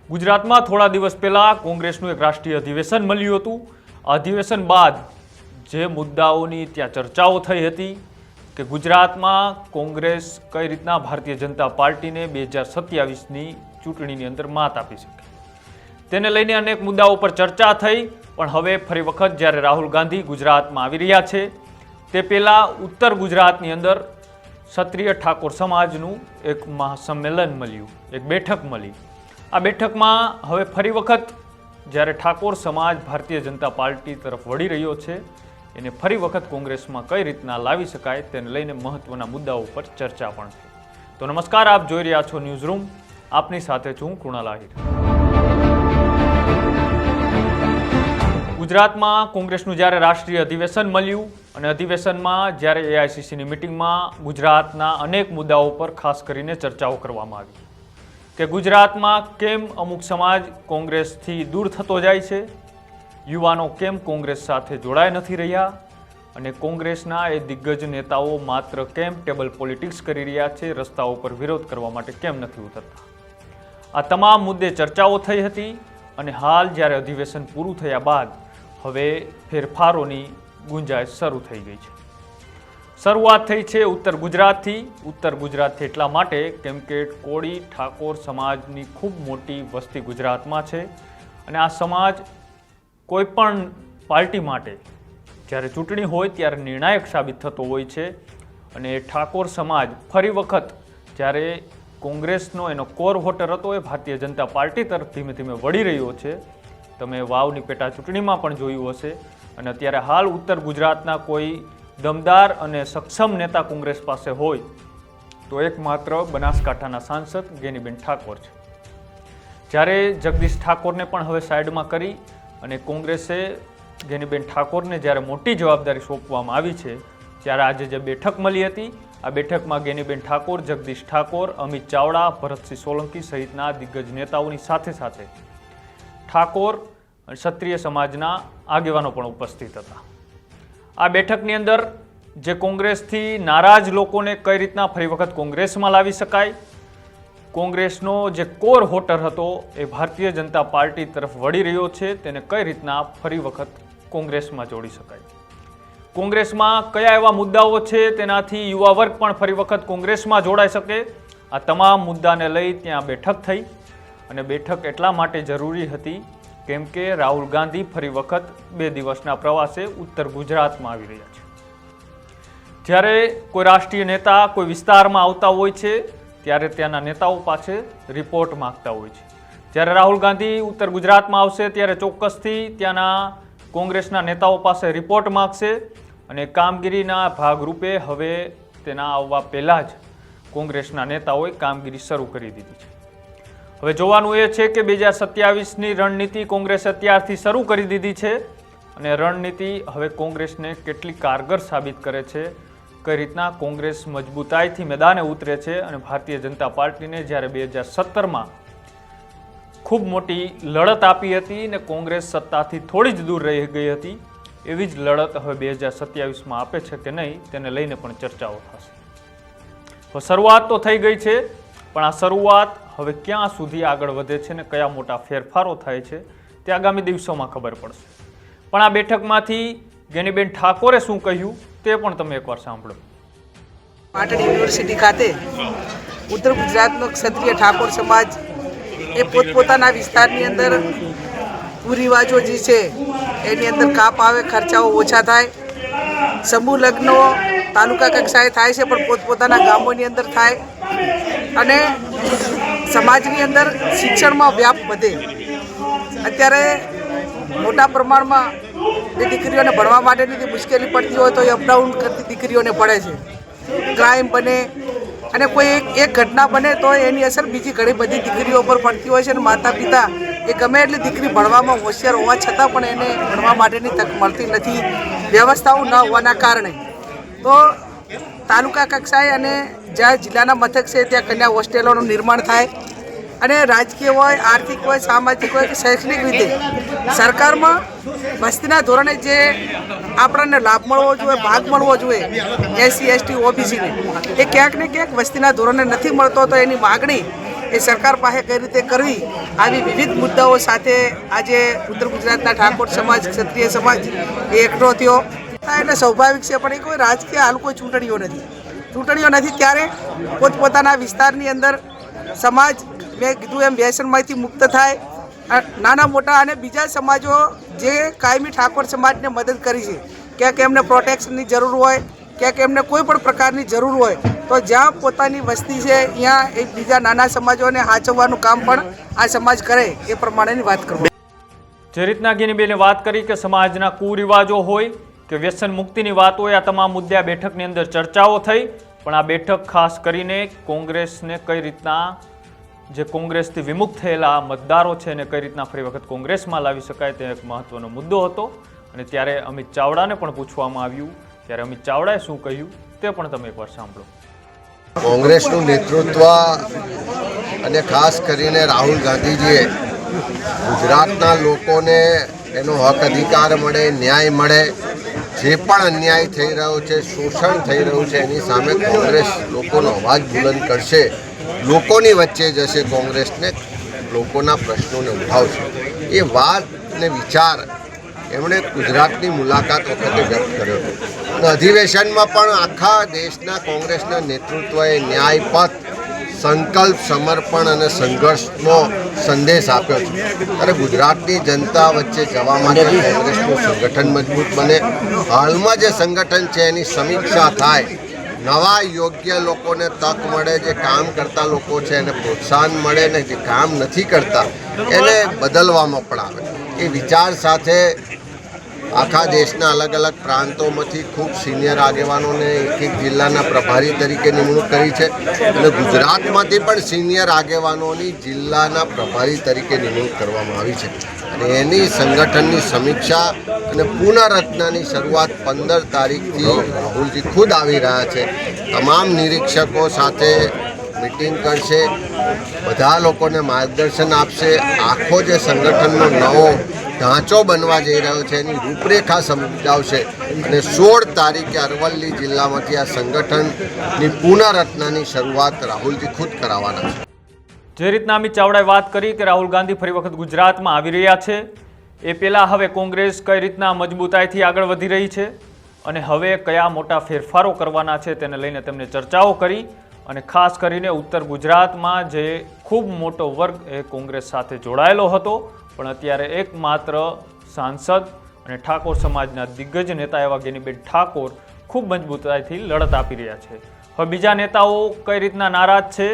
ગુજરાતમાં થોડા દિવસ પહેલા કોંગ્રેસનું એક રાષ્ટ્રીય અધિવેશન મળ્યું હતું। અધિવેશન બાદ જે મુદ્દાઓની ત્યાં ચર્ચાઓ થઈ હતી કે ગુજરાતમાં કોંગ્રેસ કઈ રીતના ભારતીય જનતા પાર્ટીને 2027ની ચૂંટણીની અંદર માત આપી શકે, તેને લઈને અનેક મુદ્દાઓ પર ચર્ચા થઈ। પણ હવે ફરી વખત જ્યારે રાહુલ ગાંધી ગુજરાતમાં આવી રહ્યા છે તે પહેલાં ઉત્તર ગુજરાતની અંદર ક્ષત્રિય ઠાકોર સમાજનું એક મહાસંમેલન મળ્યું, એક બેઠક મળી। આ બેઠકમાં હવે ફરી વખત જ્યારે ઠાકોર સમાજ ભારતીય જનતા પાર્ટી તરફ વળી રહ્યો છે, એને ફરી વખત કોંગ્રેસમાં કઈ રીતના લાવી શકાય તેને લઈને મહત્વના મુદ્દાઓ પર ચર્ચા પણ થઈ। તો નમસ્કાર, આપ જોઈ રહ્યા છો ન્યૂઝ રૂમ, આપની સાથે છું કૃણાલ આહિર। ગુજરાતમાં કોંગ્રેસનું જ્યારે રાષ્ટ્રીય અધિવેશન મળ્યું અને અધિવેશનમાં જ્યારે એઆઈસીસીની મિટિંગમાં ગુજરાતના અનેક મુદ્દાઓ પર ખાસ કરીને ચર્ચાઓ કરવામાં આવી કે ગુજરાતમાં કેમ અમુક સમાજ કોંગ્રેસથી દૂર થતો જાય છે, યુવાનો કેમ કોંગ્રેસ સાથે જોડાઈ નથી રહ્યા અને કોંગ્રેસના એ દિગ્ગજ નેતાઓ માત્ર કેમ ટેબલ પોલિટિક્સ કરી રહ્યા છે, રસ્તાઓ પર વિરોધ કરવા માટે કેમ નથી ઉતરતા। આ તમામ મુદ્દે ચર્ચાઓ થઈ હતી અને હાલ જ્યારે અધિવેશન પૂરું થયા બાદ હવે ફેરફારોની ગુંજાઈશ શરૂ થઈ ગઈ છે। શરૂઆત થઈ છે ઉત્તર ગુજરાતથી એટલા માટે કેમ કે કોળી ઠાકોર સમાજની ખૂબ મોટી વસ્તી ગુજરાતમાં છે અને આ સમાજ કોઈ પણ પાર્ટી માટે જ્યારે ચૂંટણી હોય ત્યારે નિર્ણાયક સાબિત થતો હોય છે અને ઠાકોર સમાજ ફરી વખત જ્યારે કોંગ્રેસનો એનો કોર વોટર હતો એ ભારતીય જનતા પાર્ટી તરફ ધીમે ધીમે વળી રહ્યો છે। તમે વાવની પેટા ચૂંટણીમાં પણ જોયું હશે અને અત્યારે હાલ ઉત્તર ગુજરાતના કોઈ દમદાર અને સક્ષમ નેતા કોંગ્રેસ પાસે હોય તો એકમાત્ર બનાસકાંઠાના સાંસદ ગેનીબેન ઠાકોર છે। જ્યારે જગદીશ ઠાકોરને પણ હવે સાઈડમાં કરી અને કોંગ્રેસે ગેનીબેન ઠાકોરને જ્યારે મોટી જવાબદારી સોંપવામાં આવી છે ત્યારે આજે જે બેઠક મળી હતી આ બેઠકમાં ગેનીબેન ઠાકોર, જગદીશ ઠાકોર, અમિત ચાવડા, ભરતસિંહ સોલંકી સહિતના દિગ્ગજ નેતાઓની સાથે સાથે ઠાકોર અને ક્ષત્રિય સમાજના આગેવાનો પણ ઉપસ્થિત હતા। આ બેઠકની અંદર જે કોંગ્રેસથી નારાજ લોકોને કઈ રીતના ફરી વખત કોંગ્રેસમાં લાવી શકાય, કોંગ્રેસનો જે કોર વોટર હતો એ ભારતીય જનતા પાર્ટી તરફ વળી રહ્યો છે તેને કઈ રીતના ફરી વખત કોંગ્રેસમાં જોડી શકાય, કોંગ્રેસમાં કયા એવા મુદ્દાઓ છે તેનાથી યુવા વર્ગ પણ ફરી વખત કોંગ્રેસમાં જોડાઈ શકે, આ તમામ મુદ્દાને લઈ ત્યાં બેઠક થઈ અને બેઠક એટલા માટે જરૂરી હતી કેમ કે રાહુલ ગાંધી ફરી વખત 2 દિવસના પ્રવાસે ઉત્તર ગુજરાતમાં આવી રહ્યા છે। જ્યારે કોઈ રાષ્ટ્રીય નેતા કોઈ વિસ્તારમાં આવતા હોય છે ત્યારે ત્યાંના નેતાઓ પાસે રિપોર્ટ માંગતા હોય છે। જ્યારે રાહુલ ગાંધી ઉત્તર ગુજરાતમાં આવશે ત્યારે ચોક્કસથી ત્યાંના કોંગ્રેસના નેતાઓ પાસે રિપોર્ટ માંગશે અને કામગીરીના ભાગરૂપે હવે તેના આવવા પહેલાં જ કોંગ્રેસના નેતાઓએ કામગીરી શરૂ કરી દીધી છે। હવે જોવાનું એ છે કે 2027ની રણનીતિ કોંગ્રેસે અત્યારથી શરૂ કરી દીધી છે અને રણનીતિ હવે કોંગ્રેસને કેટલી કારગર સાબિત કરે છે, કઈ રીતના કોંગ્રેસ મજબૂતાઈથી મેદાને ઉતરે છે અને ભારતીય જનતા પાર્ટીને જ્યારે 2017માં ખૂબ મોટી લડત આપી હતી અને કોંગ્રેસ સત્તાથી થોડી જ દૂર રહી ગઈ હતી એવી જ લડત હવે 2027માં આપે છે કે નહીં તેને લઈને પણ ચર્ચાઓ થશે। તો શરૂઆત તો થઈ ગઈ છે પણ આ શરૂઆત હવે ક્યાં સુધી આગળ વધે છે ને કયા મોટા ફેરફારો થાય છે તે આગામી દિવસોમાં ખબર પડશે। પણ આ બેઠકમાંથી ગેનીબેન ઠાકોરે શું કહ્યું તે પણ તમે એકવાર સાંભળો। પાટણ યુનિવર્સિટી ખાતે ઉત્તર ગુજરાતનો ક્ષત્રિય ઠાકોર સમાજ એ પોતપોતાના વિસ્તારની અંદર કુરિવાજો જે છે એની અંદર કાપ આવે, ખર્ચાઓ ઓછા થાય, સમૂહ લગ્નો તાલુકા કક્ષાએ થાય છે પણ પોતપોતાના ગામોની અંદર થાય અને સમાજની અંદર શિક્ષણમાં વ્યાપ વધે। અત્યારે મોટા પ્રમાણમાં જે દીકરીઓને ભણવા માટેની મુશ્કેલી પડતી હોય તો એ અપડાઉન કરતી દીકરીઓને પડે છે, ક્રાઇમ બને અને કોઈ એક ઘટના બને તો એની અસર બીજી ઘણી બધી દીકરીઓ પર પડતી હોય છે અને માતા પિતા એ ગમે એટલી દીકરી ભણવામાં હોશિયાર હોવા છતાં પણ એને ભણવા માટેની તક મળતી નથી, વ્યવસ્થાઓ ન હોવાના કારણે। તો તાલુકા કક્ષાએ અને જ્યાં જિલ્લાના મથક છે ત્યાં કન્યા હોસ્ટેલોનું નિર્માણ થાય અને રાજકીય હોય, આર્થિક હોય, સામાજિક હોય કે શૈક્ષણિક રીતે સરકારમાં વસ્તીના ધોરણે જે આપણને લાભ મળવો જોઈએ, ભાગ મળવો જોઈએ SC ST OBCને એ ક્યાંક ને ક્યાંક વસ્તીના ધોરણે નથી મળતો, તો એની માગણી એ સરકાર પાસે કઈ રીતે કરવી, આવી વિવિધ મુદ્દાઓ સાથે આજે ઉત્તર ગુજરાતના ઠાકોર સમાજ, ક્ષત્રિય સમાજ એ એકઠો થયો. હા, એટલે સ્વાભાવિક છે, પણ એ કોઈ રાજકીય હાલ કોઈ ચૂંટણીઓ નથી ત્યારે પોતપોતાના વિસ્તારની અંદર સમાજ, મેં કીધું એમ, વ્યસનમાંથી મુક્ત થાય. નાના મોટા અને બીજા સમાજો જે કાયમી ઠાકોર સમાજને મદદ કરી છે, ક્યાંક એમને પ્રોટેક્શનની જરૂર હોય, ક્યાંક એમને કોઈ પણ પ્રકારની જરૂર હોય, તો જ્યાં પોતાની વસ્તી છે ત્યાં એક બીજા નાના સમાજોને સાચવવાનું કામ પણ આ સમાજ કરે, એ પ્રમાણેની વાત કરું. જે રીતના ગિનીબેને વાત કરી કે સમાજના કુરિવાજો હોય કે વ્યસન મુક્તિની વાત હોય, આ તમામ મુદ્દે આ બેઠકની અંદર ચર્ચાઓ થઈ. પણ આ બેઠક ખાસ કરીને કોંગ્રેસને કઈ રીતના, જે કોંગ્રેસથી વિમુખ થયેલા મતદારો છે એને કઈ રીતના ફરી વખત કોંગ્રેસમાં લાવી શકાય, તે એક મહત્વનો મુદ્દો હતો. અને ત્યારે અમિત ચાવડાને પણ પૂછવામાં આવ્યું, ત્યારે અમિત ચાવડાએ શું કહ્યું તે પણ તમે એકવાર સાંભળો. કોંગ્રેસનું નેતૃત્વ અને ખાસ કરીને રાહુલ ગાંધીજીએ ગુજરાતના લોકોને એનો હક અધિકાર મળે, ન્યાય મળે, જે પણ અન્યાય થઈ રહ્યો છે, શોષણ થઈ રહ્યું છે, એની સામે કોંગ્રેસ લોકોનો અવાજ બુલંદ કરશે, લોકોની વચ્ચે જશે, કોંગ્રેસને લોકોના પ્રશ્નોને ઉઠાવશે. એ વાત ને વિચાર એમણે ગુજરાતની મુલાકાત વખતે વ્યક્ત કર્યો હતો. અને અધિવેશનમાં પણ આખા દેશના કોંગ્રેસના નેતૃત્વએ ન્યાયપથ, સંકલ્પ, સમર્પણ અને સંઘર્ષનો સંદેશ આપ્યો છે. ત્યારે ગુજરાતની જનતા વચ્ચે જવા માટે કોંગ્રેસનું સંગઠન મજબૂત બને, હાલમાં જે સંગઠન છે એની સમીક્ષા થાય, નવા યોગ્ય લોકોને તક મળે, જે કામ કરતા લોકો છે એને પ્રોત્સાહન મળે, ને જે કામ નથી કરતા એને બદલવામાં પણ આવે. એ વિચાર સાથે આખા દેશના અલગ અલગ પ્રાંતોમાંથી ખૂબ સિનિયર આગેવાનોને એક જિલ્લાના પ્રભારી તરીકે નિમણૂક કરી છે. અને ગુજરાતમાંથી પણ સિનિયર આગેવાનોની જિલ્લાના પ્રભારી તરીકે નિમણૂક કરવામાં આવી છે. અને એની સંગઠનની સમીક્ષા અને પુનઃરચનાની શરૂઆત 15 તારીખથી રાહુલજી ખુદ આવી રહ્યા છે. તમામ નિરીક્ષકો સાથે મિટિંગ કરશે, બધા લોકોને માર્ગદર્શન આપશે, આખો જે સંગઠનનો નવો ઢાંચો બનવા જઈ રહ્યો છે એની રૂપરેખા સમજાવશે. અને 16 તારીખે અરવલ્લી જિલ્લામાંથી આ સંગઠનની પુનઃરચનાની શરૂઆત રાહુલજી ખુદ કરાવવાના છે. જે રીતના અમિત ચાવડાએ વાત કરી કે રાહુલ ગાંધી ફરી વખત ગુજરાતમાં આવી રહ્યા છે, એ પહેલાં હવે કોંગ્રેસ કઈ રીતના મજબૂતાઈથી આગળ વધી રહી છે અને હવે કયા મોટા ફેરફારો કરવાના છે તેને લઈને તેમણે ચર્ચાઓ કરી. અને ખાસ કરીને ઉત્તર ગુજરાતમાં જે ખૂબ મોટો વર્ગ એ કોંગ્રેસ સાથે જોડાયેલો હતો, પણ અત્યારે એકમાત્ર સાંસદ અને ઠાકોર સમાજના દિગ્ગજ નેતા એવા ગેનીબેન ઠાકોર ખૂબ મજબૂતાઈથી લડત આપી રહ્યા છે. હવે બીજા નેતાઓ કઈ રીતના નારાજ છે,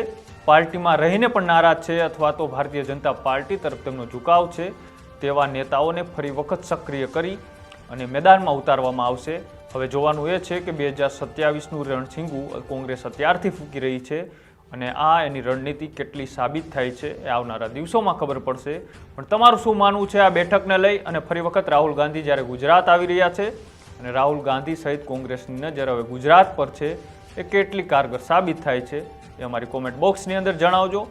પાર્ટીમાં રહીને પણ નારાજ છે અથવા તો ભારતીય જનતા પાર્ટી તરફ તેમનો ઝુકાવ છે, તેવા નેતાઓને ફરી વખત સક્રિય કરી અને મેદાનમાં ઉતારવામાં આવશે. હવે જોવાનું એ છે કે 2027નું રણછીંગું કોંગ્રેસ અત્યારથી ફૂંકી રહી છે અને આ એની રણનીતિ કેટલી સાબિત થાય છે એ આવનારા દિવસોમાં ખબર પડશે. પણ તમારું શું માનવું છે આ બેઠકને લઈ? અને ફરી વખત રાહુલ ગાંધી જ્યારે ગુજરાત આવી રહ્યા છે અને રાહુલ ગાંધી સહિત કોંગ્રેસની નજર હવે ગુજરાત પર છે, એ કેટલી કારગર સાબિત થાય છે એ અમારી કોમેન્ટ બોક્સની અંદર જણાવજો.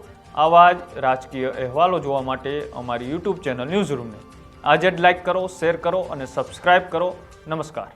આવા જ રાજકીય અહેવાલો જોવા માટે અમારી યુટ્યુબ ચેનલ ન્યૂઝ રૂમને આજે જ લાઇક કરો, શેર કરો અને સબસ્ક્રાઇબ કરો. નમસ્કાર.